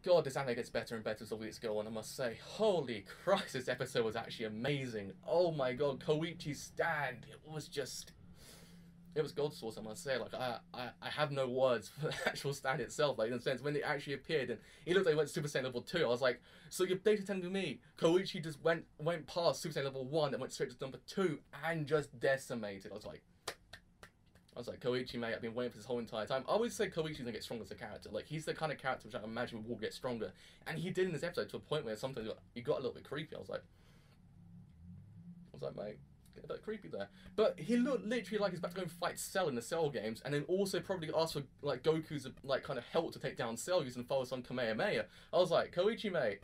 God, this anime gets better and better as the weeks go on, I must say. Holy Christ, this episode was actually amazing. Oh my god, Koichi Stand. It was just... It was gold sauce, I must say. Like, I have no words for the actual Stand itself. Like, in a sense, when it actually appeared and he looked like he went Super Saiyan level 2, I was like, so you're basically telling me Koichi just went past Super Saiyan level 1 and went straight to number 2 and just decimated. I was like, Koichi, mate, I've been waiting for this whole entire time. I always say Koichi's gonna get stronger as a character. Like, he's the kind of character which I imagine will get stronger. And he did in this episode to a point where sometimes he got a little bit creepy. I was like, mate, get a bit creepy there. But he looked literally like he's about to go and fight Cell in the Cell games, and then also probably ask for, like, Goku's, like, kind of help to take down Cell using Forward-on Kamehameha. I was like, Koichi, mate,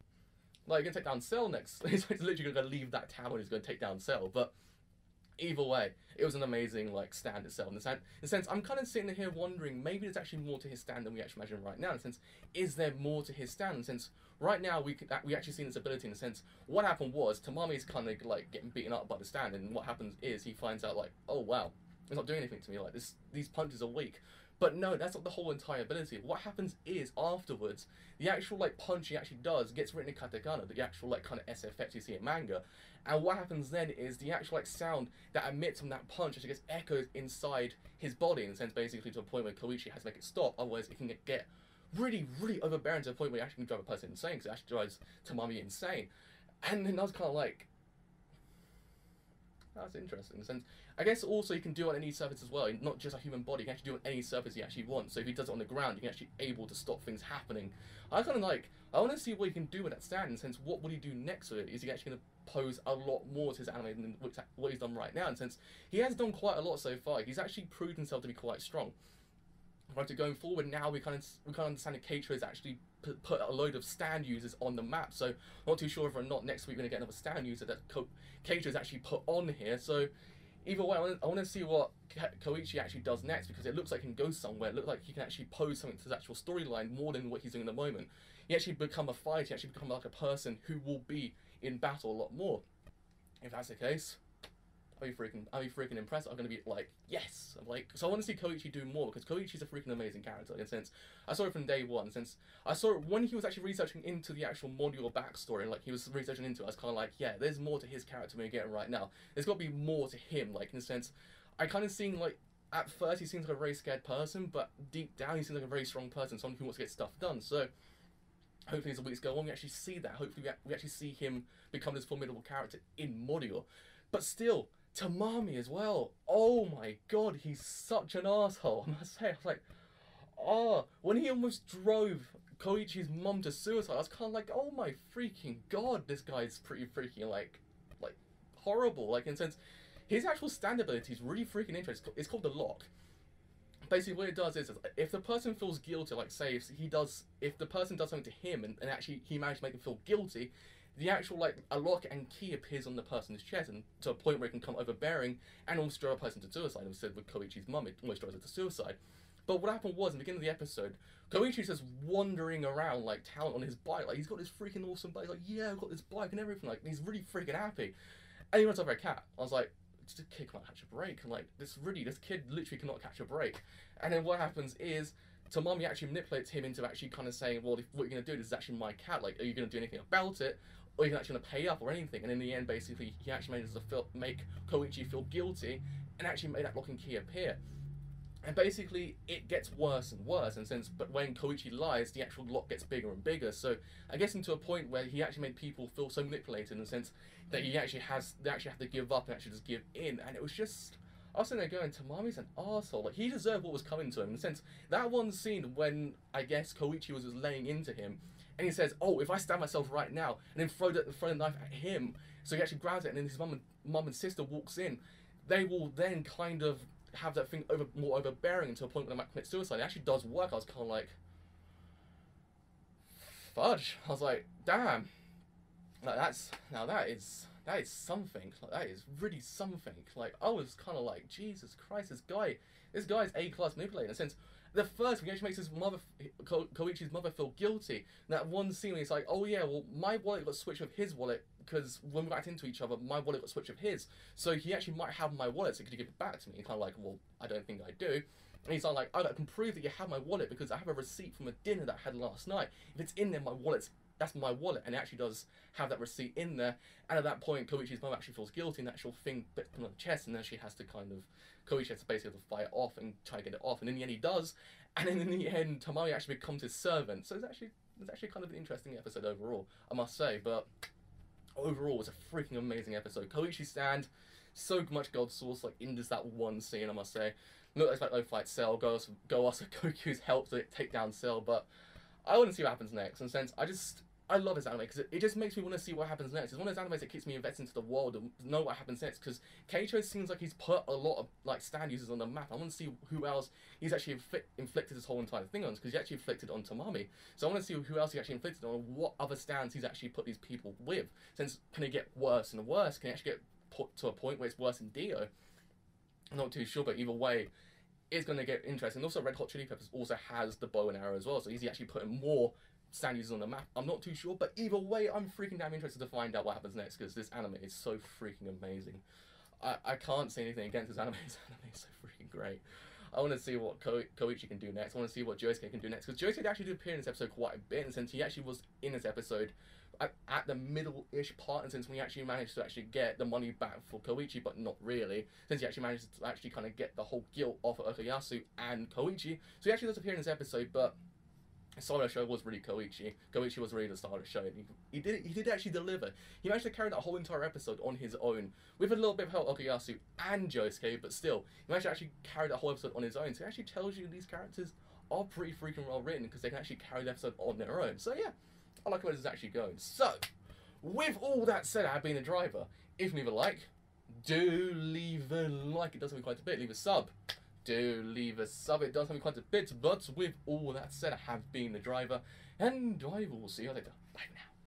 like, you're gonna take down Cell next. He's literally gonna leave that town and he's gonna take down Cell. But either way, it was an amazing, like, stand itself. In the sense, I'm kind of sitting here wondering, maybe there's actually more to his stand than we actually imagine right now. In the sense, is there more to his stand? In the sense, right now, we actually see this ability. In the sense, what happened was, Tamami's kind of, like, getting beaten up by the stand, and what happens is, he finds out, like, oh, wow, it's not doing anything to me, like, these punches are weak. But no, that's not the whole entire ability. What happens is, afterwards, the actual, like, punch he actually does gets written in katakana, the actual, like, kind of SFX you see in manga. And what happens then is the actual, like, sound that emits from that punch actually gets echoed inside his body, in a sense, basically to a point where Koichi has to make it stop, otherwise it can get really, really overbearing to a point where it actually can drive a person insane, because it actually drives Tamami insane. And then I was kind of like, that's interesting. In the sense, I guess also you can do it on any surface as well, not just a human body. You can actually do it on any surface you actually want. So if he does it on the ground, you can actually able to stop things happening. I kind of like, I want to see what he can do with that stand. In the sense, what would he do next with it? Is he actually going to pose a lot more to his anime than what he's done right now? In the sense, he has done quite a lot so far. He's actually proved himself to be quite strong. Right, going forward now, we kind of understand that Keiichiro has actually put a load of stand users on the map. So not too sure whether or not next week we're going to get another stand user that Keiichiro has actually put on here. So either way, I want to see what Koichi actually does next, because it looks like he can go somewhere. It looks like he can actually pose something to his actual storyline more than what he's doing at the moment. He actually become a fighter. He actually become like a person who will be in battle a lot more. If that's the case, I'll be freaking impressed. I'm gonna be like, yes. I'm like, so I want to see Koichi do more, because Koichi's a freaking amazing character. In a sense, I saw it from day one. Since I saw it when he was actually researching into the actual module backstory, and like he was researching into it, I was kind of like, yeah, there's more to his character than we're getting right now. There's got to be more to him. Like, in a sense, I kind of seen, like, at first he seems like a very scared person, but deep down he seems like a very strong person, someone who wants to get stuff done. So hopefully as the weeks go on, we actually see that. Hopefully we actually see him become this formidable character in module. But still, Tamami as well. Oh my god, he's such an asshole. I must say, I was like, oh, when he almost drove Koichi's mum to suicide, I was kind of like, oh my freaking god, this guy's pretty freaking, like horrible. Like, in a sense, his actual stand ability is really freaking interesting. It's called the lock. Basically, what it does is if the person feels guilty, like, say, if the person does something to him and actually he managed to make him feel guilty, the actual, like, a lock and key appears on the person's chest, and to a point where it can become overbearing and almost drive a person to suicide. Instead, with Koichi's mum, it almost drives her to suicide. But what happened was, in the beginning of the episode, Koichi's just wandering around, like, town on his bike. Like, he's got this freaking awesome bike. He's like, yeah, I've got this bike and everything. Like, he's really freaking happy. And he runs over a cat. I was like, this kid can't catch a break. Like, this kid literally cannot catch a break. And then what happens is, Tamami actually manipulates him into actually kind of saying, well, what you're going to do, this is actually my cat. Like, are you going to do anything about it? Or are you actually going to pay up or anything? And in the end, basically, he actually made make Koichi feel guilty and actually made that lock and key appear. And basically, it gets worse and worse, in a sense, but when Koichi lies, the actual lock gets bigger and bigger. So I guess into a point where he actually made people feel so manipulated, in the sense that they actually have to give up and actually just give in. And it was just, I was sitting there going, Tamami's an arsehole. Like, he deserved what was coming to him, in the sense, that one scene when, I guess, Koichi was laying into him, and he says, oh, if I stab myself right now, and then throw the knife at him, so he actually grabs it, and then his mum and sister walks in, they will then kind of have that thing more overbearing to a point where they might commit suicide. It actually does work. I was kind of like, fudge. I was like, damn. Like, that is something. Like, that is really something. Like, I was kind of like, Jesus Christ, this guy's A-class manipulator. In a sense, the first thing, he actually makes his mother, Koichi's mother, feel guilty. That one scene where he's like, oh yeah, well, my wallet got switched with his wallet, because when we got into each other, my wallet got switched with his. So he actually might have my wallet, so could you give it back to me? And kind of like, well, I don't think I do. And he's like, I can prove that you have my wallet because I have a receipt from a dinner that I had last night. If it's in there, that's my wallet. And it actually does have that receipt in there. And at that point, Koichi's mum actually feels guilty, and that actual thing bits on the chest, and then she has to Koichi has to basically fight it off and try to get it off. And in the end, he does. And then in the end, Tamami actually becomes his servant. So it's actually kind of an interesting episode overall, I must say. But overall, it's a freaking amazing episode. Koichi Stand, so much God Source, like in just that one scene, I must say. Not expect no fight Cell, go also Goku's help to take down Cell, but I want to see what happens next. In a sense, I love this anime because it just makes me want to see what happens next. It's one of those animes that keeps me invested into the world and know what happens next. Because Keiichiro seems like he's put a lot of like stand users on the map. I want to see who else he's actually inflicted this whole entire thing on. Because he actually inflicted on Tamami. So I want to see who else he actually inflicted on. What other stands he's actually put these people with. Since can it get worse and worse? Can it actually get put to a point where it's worse than Dio? I'm not too sure, but either way, it's going to get interesting. Also, Red Hot Chili Peppers also has the bow and arrow as well, so he's actually putting more stand users on the map. I'm not too sure, but either way, I'm freaking damn interested to find out what happens next, because this anime is so freaking amazing. I can't say anything against this anime. This anime is so freaking great. I want to see what Koichi can do next. I want to see what Josuke can do next, because Josuke actually did appear in this episode quite a bit, and since he actually was in this episode at the middle-ish part, and since we actually managed to actually get the money back for Koichi, but not really, since he actually managed to actually kind of get the whole guilt off of Okuyasu and Koichi, so he actually does appear in this episode, but the star of the show was really Koichi. Koichi was really the star of the show, and he did actually deliver. He managed to carry that whole entire episode on his own, with a little bit of help Okuyasu and Josuke, but still, he managed to actually carry that whole episode on his own, so it actually tells you these characters are pretty freaking well written, because they can actually carry the episode on their own. So yeah, I like where this is actually going. So, with all that said, I have been a driver. If you leave a like, do leave a like. It does help me quite a bit. Leave a sub. Do leave a sub. It does help me quite a bit. But with all that said, I have been the driver. And I will see you later. Bye now.